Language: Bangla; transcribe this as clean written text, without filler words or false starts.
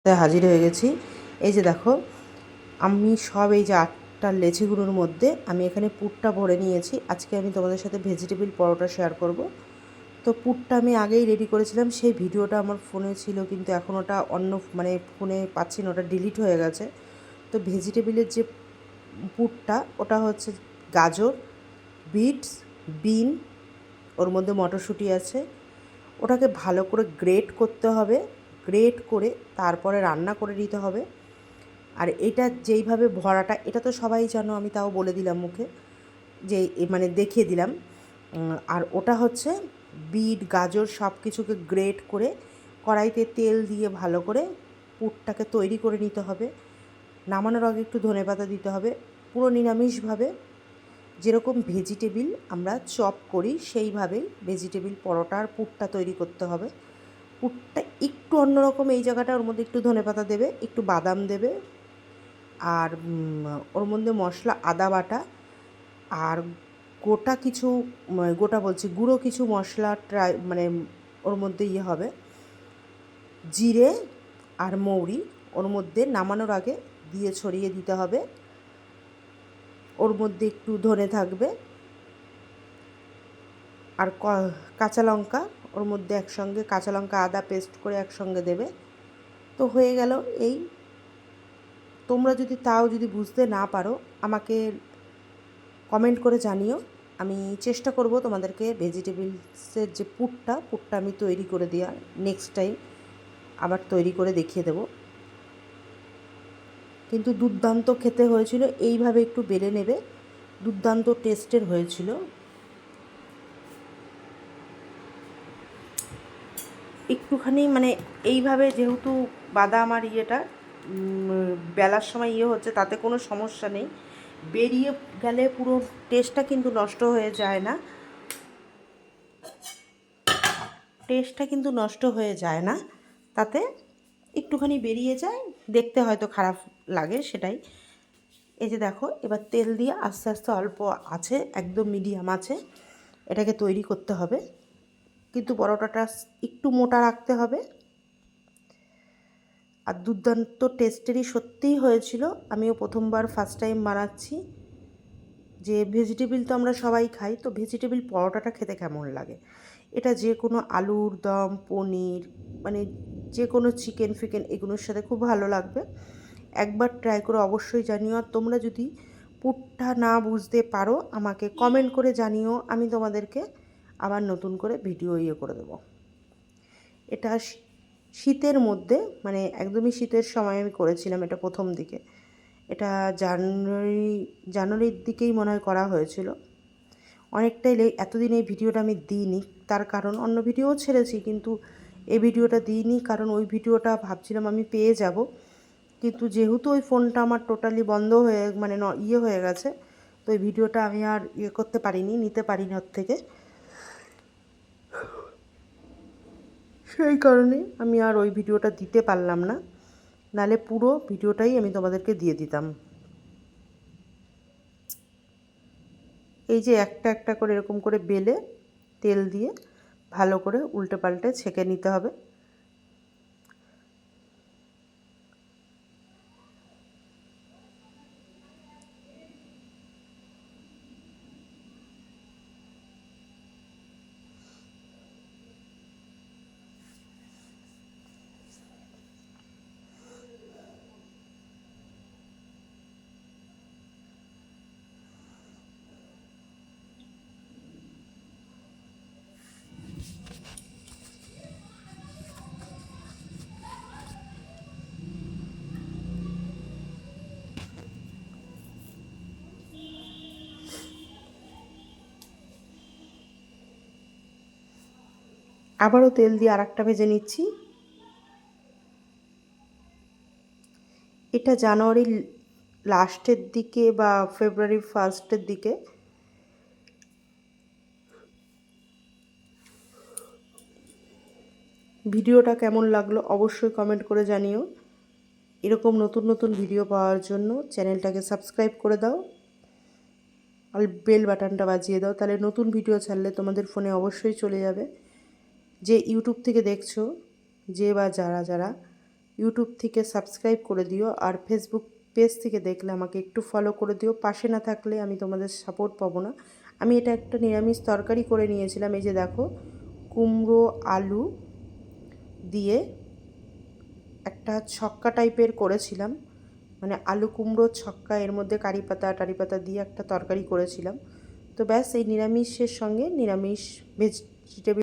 হাজির হয়ে গেছি। এই যে দেখো, আমি সব এই যে 8টা লেচিগুলোর মধ্যে আমি এখানে পুরটা ভরে নিয়েছি। আজকে আমি তোমাদের সাথে ভেজিটেবিল পরোটা শেয়ার করব। তো পুরটা আমি আগেই রেডি করেছিলাম, সেই ভিডিওটা আমার ফোনে ছিল, কিন্তু এখন ওটা অন্য মানে ফোনে পাচ্ছি না, ওটা ডিলিট হয়ে গেছে। তো ভেজিটেবিলের যে পুরটা, ওটা হচ্ছে গাজর, বিটস, বিন, ওর মধ্যে মটরশুঁটি আছে। ওটাকে ভালো করে গ্রেট করতে হবে, গ্রেট করে তারপরে রান্না করে নিতে হবে। আর এটা যেইভাবে ভরাটা, এটা তো সবাই জানো, আমি তাও বলে দিলাম মুখে, যে মানে দেখিয়ে দিলাম। আর ওটা হচ্ছে বিট, গাজর সব কিছুকে গ্রেট করে কড়াইতে তেল দিয়ে ভালো করে পুরটাকে তৈরি করে নিতে হবে। নামানোর আগে একটু ধনেপাতা দিতে হবে। পুরো নিরামিষভাবে যেরকম ভেজিটেবিল আমরা চপ করি সেইভাবেই ভেজিটেবিল পরোটার পুরটা তৈরি করতে হবে। পুরটা একটু অন্যরকম, এই জায়গাটা ওর মধ্যে একটু ধনেপাতা দেবে, একটু বাদাম দেবে, আর ওর মধ্যে মশলা আদা বাটা আর গোটা কিছু, গোটা বলছি গুঁড়ো কিছু মশলা মানে ওর মধ্যে হবে, জিরে আর মৌরি ওর মধ্যে নামানোর আগে দিয়ে ছড়িয়ে দিতে হবে। ওর মধ্যে একটু ধনে থাকবে আর কাঁচা লঙ্কা ওর মধ্যে একসঙ্গে, কাঁচা লঙ্কা আদা পেস্ট করে একসঙ্গে দেবে। তো হয়ে গেল এই। তোমরা যদি বুঝতে না পারো আমাকে কমেন্ট করে জানিও, আমি চেষ্টা করব তোমাদেরকে ভেজিটেবলসের যে পুরটা আমি তৈরি করে দেওয়ার, নেক্সট টাইম আবার তৈরি করে দেখিয়ে দেব। কিন্তু দুর্দান্ত খেতে হয়েছিল, এইভাবে একটু বেলে নেবে, দুর্দান্ত টেস্টের হয়েছিল। একটুখানি মানে এইভাবে যেহেতু বাদাম আর ইয়েটা বেলার সময় হচ্ছে, তাতে কোনো সমস্যা নেই, বেরিয়ে গেলে পুরো টেস্টটা কিন্তু নষ্ট হয়ে যায় না, তাতে একটুখানি বেরিয়ে যায়, দেখতে হয়তো খারাপ লাগে সেটাই। এই যে দেখো, এবার তেল দিয়ে আস্তে আস্তে অল্প আছে, একদম মিডিয়াম আছে, এটাকে তৈরি করতে হবে। কিন্তু পরোটাটা একটু মোটা রাখতে হবে। আর দুর্দান্ত টেস্টেরই সত্যিই হয়েছিল। আমিও প্রথমবার ফার্স্ট টাইম বানাচ্ছি। যে ভেজিটেবিল তো আমরা সবাই খাই, তো ভেজিটেবিল পরোটাটা খেতে কেমন লাগে, এটা যে কোনো আলুর দম, পনির, মানে যে কোনো চিকেন ফিকেন এগুলোর সাথে খুব ভালো লাগবে। একবার ট্রাই করে অবশ্যই জানিও। আর তোমরা যদি পুরটা না বুঝতে পারো আমাকে কমেন্ট করে জানিও, আমি তোমাদেরকে আবার নতুন করে ভিডিও করে দেবো। এটা শীতের মধ্যে, মানে একদমই শীতের সময় আমি করেছিলাম এটা প্রথম দিকে। এটা জানুয়ারির দিকেই মনে হয় করা হয়েছিল। অনেকটাই এতদিন এই ভিডিওটা আমি দিইনি, তার কারণ অন্য ভিডিও ছেড়েছি, কিন্তু এই ভিডিওটা দিইনি কারণ ওই ভিডিওটা ভাবছিলাম আমি পেয়ে যাব, কিন্তু যেহেতু ওই ফোনটা আমার টোটালি বন্ধ হয়ে মানে হয়ে গেছে, তো ওই ভিডিওটা আমি আর করতে পারিনি, নিতে পারিনি ওর থেকে। সেই কারণে আমি আর ওই ভিডিওটা দিতে পারলাম না, নালে পুরো ভিডিওটাই আমি তোমাদেরকে দিয়ে দিতাম। এই যে একটা একটা করে এরকম করে বেলে তেল দিয়ে ভালো করে উল্টে পাল্টে ছেঁকে নিতে হবে। আবারও তেল দিয়ে আরেকটা ভেজে নিচ্ছি। এটা জানুয়ারির লাস্টের দিকে বা ফেব্রুয়ারির ফার্স্টের দিকে। ভিডিওটা কেমন লাগলো অবশ্যই কমেন্ট করে জানিও। এরকম নতুন নতুন ভিডিও পাওয়ার জন্য চ্যানেলটাকে সাবস্ক্রাইব করে দাও আর বেল বাটনটা বাজিয়ে দাও, তাহলে নতুন ভিডিও ছাড়লে তোমাদের ফোনে অবশ্যই চলে যাবে। যে ইউটিউব থেকে দেখছো, যে বা যারা ইউটিউব থেকে সাবস্ক্রাইব করে দিও, আর ফেসবুক পেজ থেকে দেখলে আমাকে একটু ফলো করে দিও। পাশে না থাকলে আমি তোমাদের সাপোর্ট পাবো না। আমি এটা একটা নিরামিষ তরকারি করে নিয়েছিলাম। এই যে দেখো, কুমড়ো আলু দিয়ে একটা ছক্কা টাইপের করেছিলাম, মানে আলু কুমড়ো ছক্কা, এর মধ্যে কারি পাতা টারি পাতা দিয়ে একটা তরকারি করেছিলাম। তো ব্যাস, এই নিরামিষের সঙ্গে নিরামিষ ভেজিটেবিল